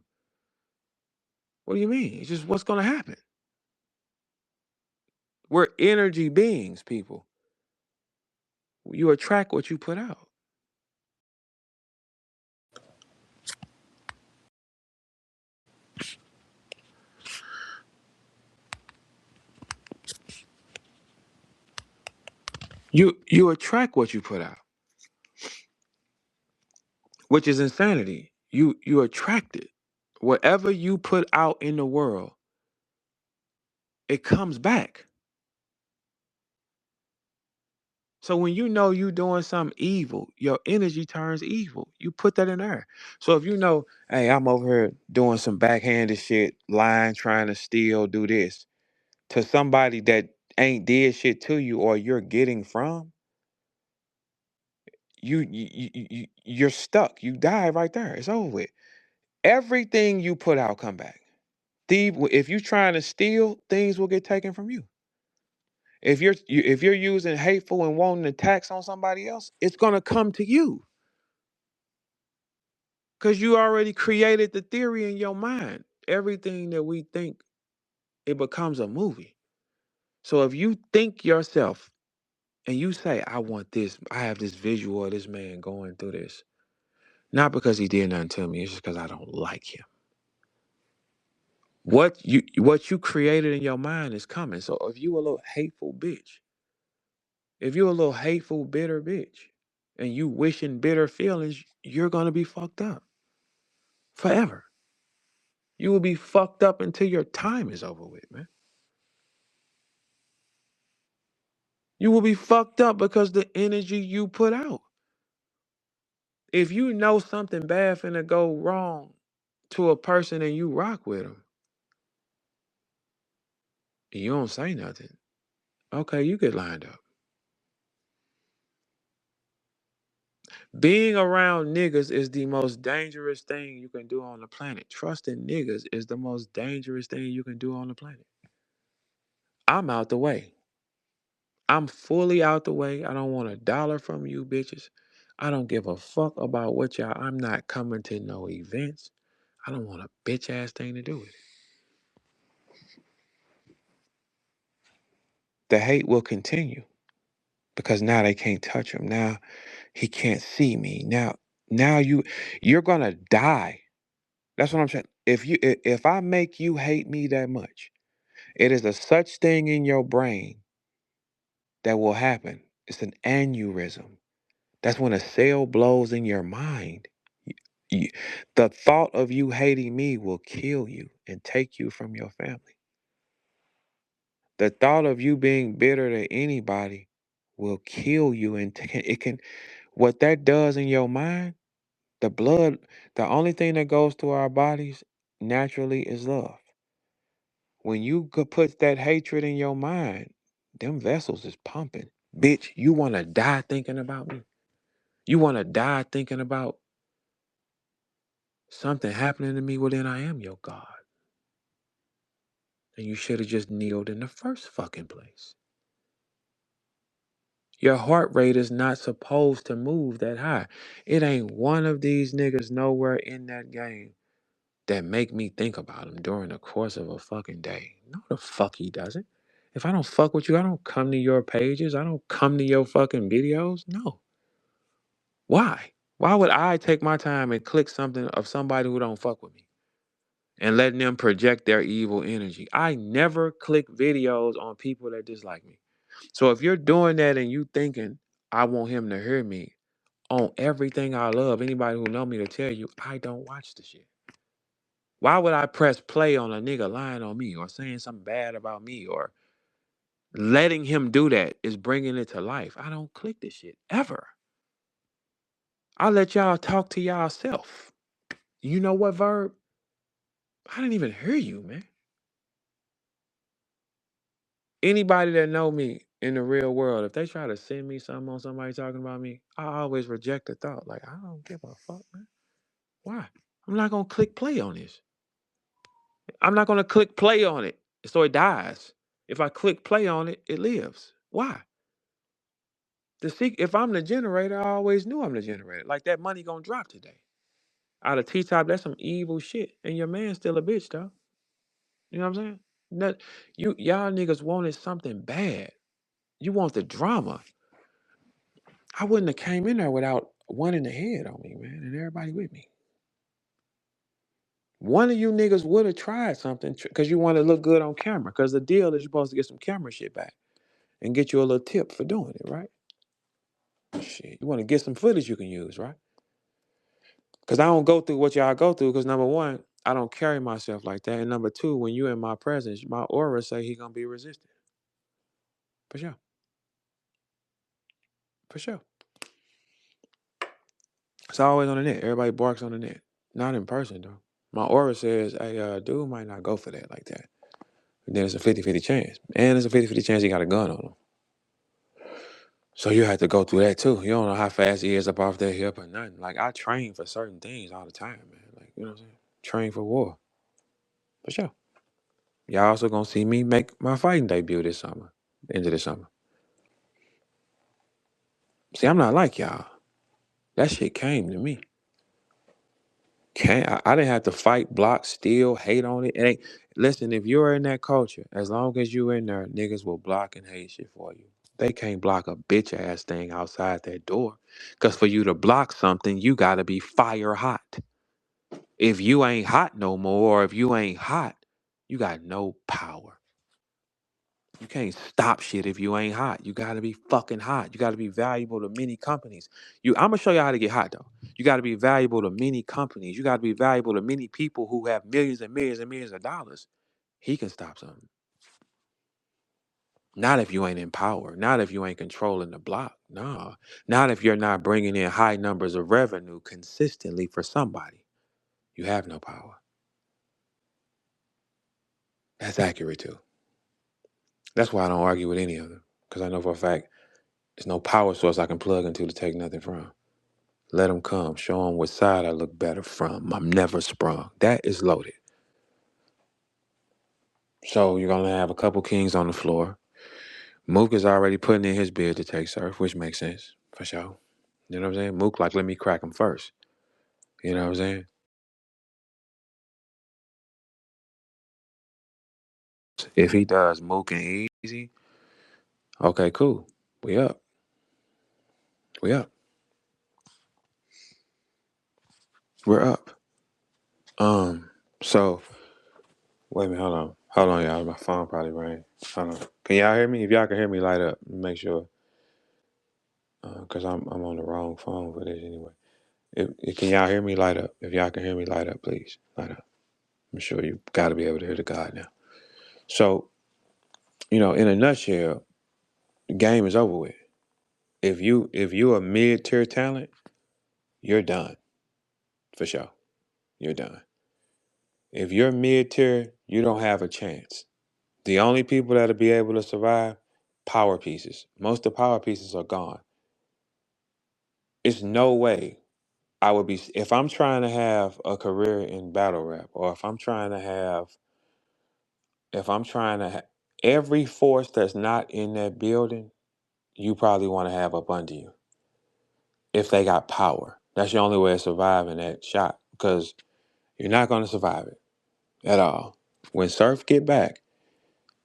Speaker 1: What do you mean? It's just what's going to happen. We're energy beings, people. You attract what you put out. You attract what you put out, which is insanity. You attract it. Whatever you put out in the world, it comes back. So when you know you doing something evil, your energy turns evil. You put that in there. So if you know, hey, I'm over here doing some backhanded shit, lying, trying to steal, do this, to somebody that ain't did shit to you or you're getting from, you're stuck. You die right there. It's over with. Everything you put out come back. If you're trying to steal, things will get taken from you. If you're using hateful and wanting attacks on somebody else, it's gonna come to you. Because you already created the theory in your mind. Everything that we think, it becomes a movie. So if you think yourself and you say, I want this, I have this visual of this man going through this, not because he did nothing to me, it's just because I don't like him. What you created in your mind is coming. So if you a little hateful bitch, if you a little hateful, bitter bitch, and you wishing bitter feelings, you're gonna be fucked up forever. You will be fucked up until your time is over with, man. You will be fucked up because the energy you put out. If you know something bad finna go wrong to a person and you rock with them, You don't say nothing. Okay, you get lined up. Being around niggas is the most dangerous thing you can do on the planet. Trusting niggas is the most dangerous thing you can do on the planet. I'm out the way. I'm fully out the way. I don't want a dollar from you bitches. I don't give a fuck about what y'all. I'm not coming to no events. I don't want a bitch ass thing to do with it. The hate will continue because now they can't touch him. Now he can't see me. Now you're gonna die. That's what I'm saying. If I make you hate me that much, it is a such thing in your brain that will happen. It's an aneurysm. That's when a cell blows in your mind. Y- y- The thought of you hating me will kill you and take you from your family. The thought of you being bitter to anybody will kill you and it can what that does in your mind, the blood, the only thing that goes through our bodies naturally is love. When you could put that hatred in your mind, them vessels is pumping. Bitch, you want to die thinking about me? You want to die thinking about something happening to me? Well, then I am your God. And you should have just kneeled in the first fucking place. Your heart rate is not supposed to move that high. It ain't one of these niggas nowhere in that game that make me think about him during the course of a fucking day. No, the fuck he doesn't. If I don't fuck with you, I don't come to your pages. I don't come to your fucking videos. No. Why? Why would I take my time and click something of somebody who don't fuck with me and letting them project their evil energy? I never click videos on people that dislike me. So if you're doing that and you thinking I want him to hear me on everything I love, anybody who know me to tell you I don't watch the shit. Why would I press play on a nigga lying on me or saying something bad about me or letting him do that is bringing it to life? I don't click this shit ever. I let y'all talk to y'all self. You know what, Verb? I didn't even hear you, man. Anybody that know me in the real world, if they try to send me something on somebody talking about me, I always reject the thought. Like, I don't give a fuck, man. Why? I'm not gonna click play on this. I'm not gonna click play on it so it dies. If I click play on it, it lives. Why? If I'm the generator, I always knew I'm the generator. Like that money gonna drop today. Out of T top, that's some evil shit. And your man's still a bitch, though. You know what I'm saying? That y'all niggas wanted something bad. You want the drama. I wouldn't have came in there without one in the head on me, man, and everybody with me. One of you niggas would have tried something because you want to look good on camera. Because the deal is you're supposed to get some camera shit back and get you a little tip for doing it, right? Shit, you want to get some footage you can use, right? Because I don't go through what y'all go through. Because number one, I don't carry myself like that, and number two, when you in my presence, my aura say he gonna be resistant. For sure, for sure. It's always on the net. Everybody barks on the net, not in person though. My aura says, hey, dude might not go for that like that. And then it's a 50-50 chance. And it's a 50-50 chance he got a gun on him. So you have to go through that too. You don't know how fast he is up off that hip or nothing. Like I train for certain things all the time, man. Like, you know what I'm saying? Train for war. For sure. Y'all also gonna see me make my fighting debut this summer. End of the summer. See, I'm not like y'all. That shit came to me. I didn't have to fight, block, steal, hate on it. It ain't listen, if you're in that culture, as long as you in there, niggas will block and hate shit for you. They can't block a bitch ass thing outside that door. Cause for you to block something, you gotta be fire hot. If you ain't hot no more, or if you ain't hot, you got no power. You can't stop shit if you ain't hot. You gotta be fucking hot. You gotta be valuable to many companies. I'm gonna show you how to get hot though. You gotta be valuable to many companies. You gotta be valuable to many people who have millions and millions and millions of dollars. He can stop something. Not if you ain't in power. Not if you ain't controlling the block. No. Not if you're not bringing in high numbers of revenue consistently for somebody. You have no power. That's accurate too. That's why I don't argue with any of them, because I know for a fact there's no power source I can plug into to take nothing from. Let them come. Show them what side I look better from. I'm never sprung. That is loaded. So you're going to have a couple kings on the floor. Mook is already putting in his bid to take Surf, which makes sense, for sure. You know what I'm saying? Mook, like, let me crack him first. You know what I'm saying? If he does Mook and Easy, okay, cool. We up. We up. We're up. So, wait a minute, hold on. Hold on, y'all. My phone probably rang. Hold on. Can y'all hear me? If y'all can hear me, light up. Make sure. Because I'm on the wrong phone for this anyway. Can y'all hear me? Light up. If y'all can hear me, light up, please. Light up. I'm sure you got to be able to hear the God now. So, in a nutshell, the game is over with. If you a mid-tier talent, you're done. For sure. You're done. If you're mid-tier, you don't have a chance. The only people that'll be able to survive, power pieces. Most of the power pieces are gone. It's no way I would be, if I'm trying to have a career in battle rap, or if I'm trying to every force that's not in that building, you probably want to have up under you. If they got power, that's your only way of surviving that shot, because you're not going to survive it at all. When Surf get back,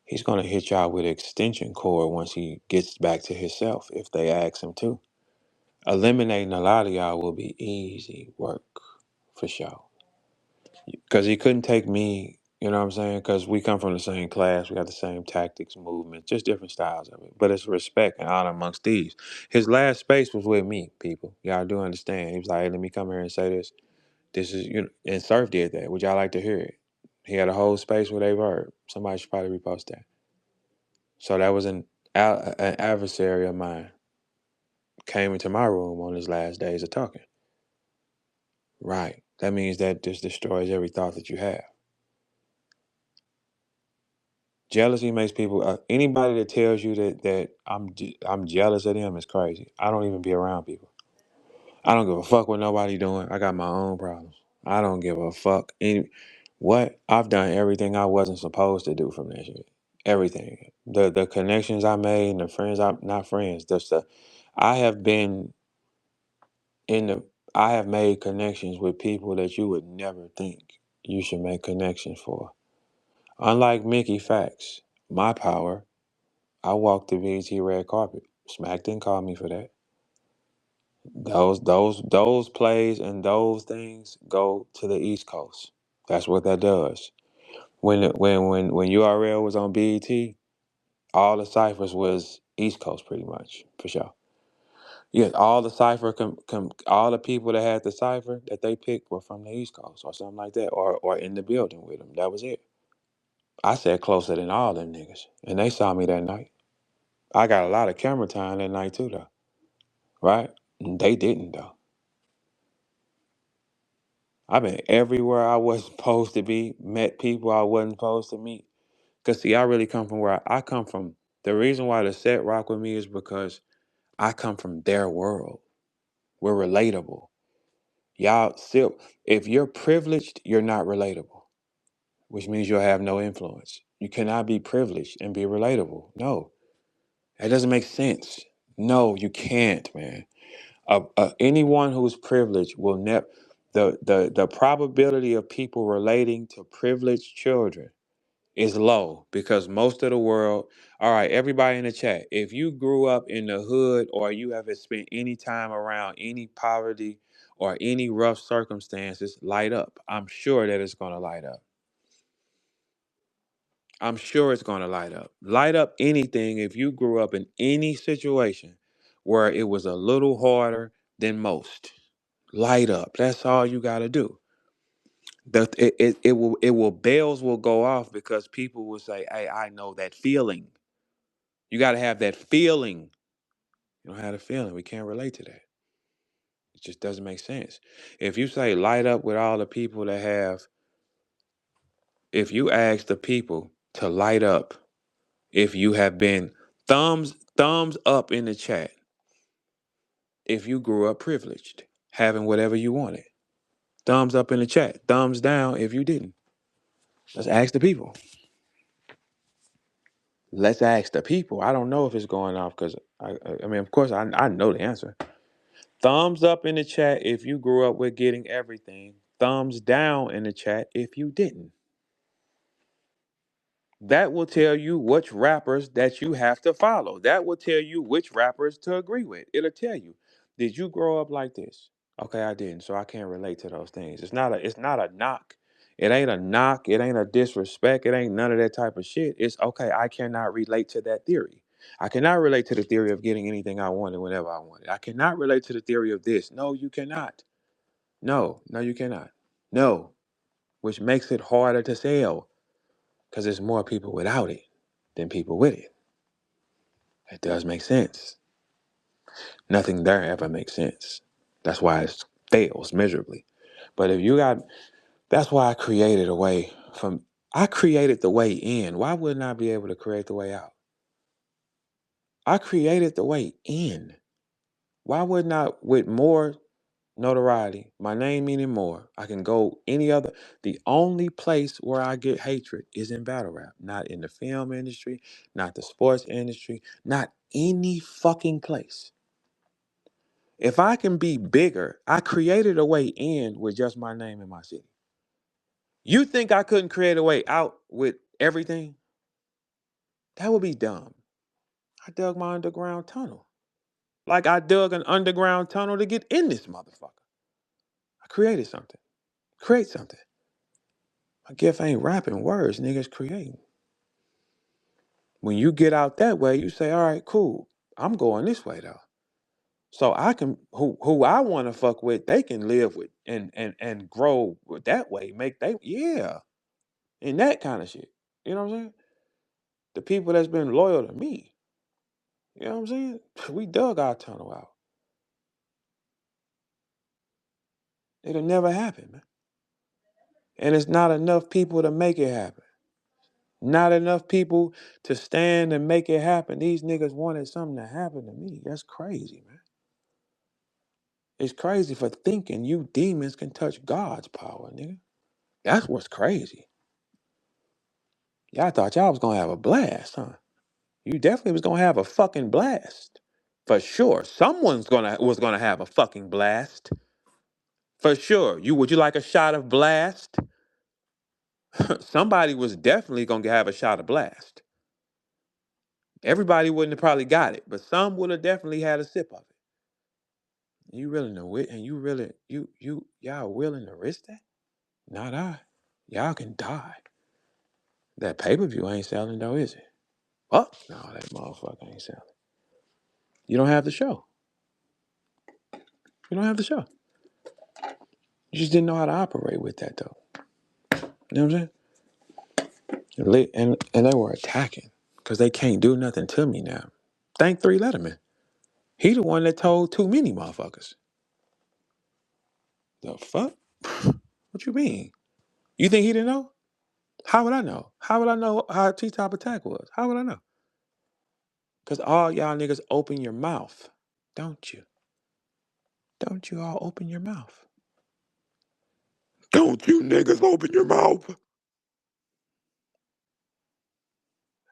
Speaker 1: he's going to hit y'all with an extension cord once he gets back to himself, if they ask him to. Eliminating a lot of y'all will be easy work, for sure. Because he couldn't take me, you know what I'm saying? Because we come from the same class, we got the same tactics, movement, just different styles of it. But it's respect and honor amongst thieves. His last space was with me, people. Y'all do understand. He was like, hey, let me come here and say this. This is, and Surf did that. Would y'all like to hear it? He had a whole space with a Verb. Somebody should probably repost that. So that was an adversary of mine. Came into my room on his last days of talking. Right. That means that this destroys every thought that you have. Jealousy makes people. Anybody that tells you that I'm jealous of them is crazy. I don't even be around people. I don't give a fuck what nobody doing. I got my own problems. I don't give a fuck. What I've done everything I wasn't supposed to do from that shit. Everything. The connections I made and the friends I'm not friends. Just I have been in the. I have made connections with people that you would never think you should make connections for. Unlike Mickey Facts, my power. I walked the BET red carpet. Smack didn't call me for that. Those plays and those things go to the East Coast. That's what that does. When URL was on BET, all the ciphers was East Coast pretty much, for sure. Yeah, all the cipher all the people that had the cipher that they picked were from the East Coast or something like that, or in the building with them. That was it. I said closer than all them niggas, and they saw me that night. I got a lot of camera time that night too, though. Right? They didn't though. I've been everywhere I wasn't supposed to be, met people I wasn't supposed to meet. Cause see, I really come from where I come from. The reason why the set rock with me is because I come from their world. We're relatable. Y'all still, if you're privileged, you're not relatable, which means you'll have no influence. You cannot be privileged and be relatable. No, that doesn't make sense. No, you can't, man. Anyone who's privileged will never. The probability of people relating to privileged children is low because most of the world. All right, everybody in the chat, if you grew up in the hood or you haven't spent any time around any poverty or any rough circumstances, light up. I'm sure that it's going to light up. I'm sure it's going to light up. Light up anything if you grew up in any situation where it was a little harder than most. Light up. That's all you got to do. It will bells will go off because people will say, "Hey, I know that feeling." You got to have that feeling. You don't have the feeling. We can't relate to that. It just doesn't make sense. If you say light up with all the people that have, if you ask the people to light up If you have been thumbs up in the chat, if you grew up privileged, having whatever you wanted. Thumbs up in the chat. Thumbs down if you didn't. Let's ask the people. Let's ask the people. I don't know if it's going off because I mean, of course, I know the answer. Thumbs up in the chat if you grew up with getting everything. Thumbs down in the chat if you didn't. That will tell you which rappers that you have to follow. That will tell you which rappers to agree with. It'll tell you, did you grow up like this? Okay, I didn't, so I can't relate to those things. It's not a knock. It ain't a knock. It ain't a disrespect. It ain't none of that type of shit. It's okay, I cannot relate to that theory. I cannot relate to the theory of getting anything I wanted whenever I wanted. I cannot relate to the theory of this. No, you cannot. No, you cannot. No, which makes it harder to sell because there's more people without it than people with it. It does make sense. Nothing there ever makes sense. That's why it fails miserably. But if you got, that's why I created a way from, I created the way in. Why wouldn't I be able to create the way out? I created the way in. Why wouldn't I, with more notoriety, my name meaning more, I can go any other. The only place where I get hatred is in battle rap, not in the film industry, not the sports industry, not any fucking place. If I can be bigger, I created a way in with just my name and my city. You think I couldn't create a way out with everything? That would be dumb. I dug my underground tunnel. Like I dug an underground tunnel to get in this motherfucker. I created something. Create something. My gift ain't rapping words, niggas creating. When you get out that way, you say, all right, cool. I'm going this way though. So I can who I want to fuck with, they can live with and grow with that way. Make they and that kind of shit. You know what I'm saying? The people that's been loyal to me. You know what I'm saying? We dug our tunnel out. It'll never happen, man. And it's not enough people to make it happen. Not enough people to stand and make it happen. These niggas wanted something to happen to me. That's crazy, man. It's crazy for thinking you demons can touch God's power, nigga. That's what's crazy. Y'all thought y'all was gonna have a blast, huh? You definitely was gonna have a fucking blast. For sure. Someone's was gonna have a fucking blast. For sure. Would you like a shot of blast? Somebody was definitely gonna have a shot of blast. Everybody wouldn't have probably got it, but some would have definitely had a sip of it. You really know it, and you really y'all willing to risk that? Not I. Y'all can die. That pay-per-view ain't selling though, is it? Oh, no, that motherfucker ain't selling. You don't have the show. You don't have the show. You just didn't know how to operate with that though. You know what I'm saying? And they were attacking because they can't do nothing to me now. Thank 3 Letterman. He the one that told too many motherfuckers. The fuck? What you mean? You think he didn't know? How would I know? How would I know how T-Top Attack was? How would I know? Because all y'all niggas open your mouth. Don't you? Don't you all open your mouth? Don't you niggas open your mouth?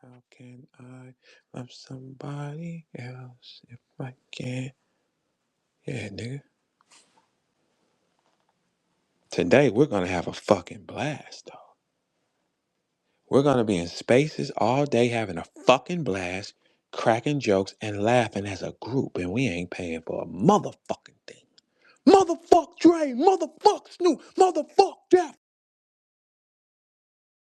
Speaker 1: How can I love somebody else if I can't? Yeah, nigga. Today we're gonna have a fucking blast, though. We're gonna be in spaces all day having a fucking blast, cracking jokes and laughing as a group, and we ain't paying for a motherfucking thing. Motherfuck Dre, motherfuck Snoop, motherfuck Def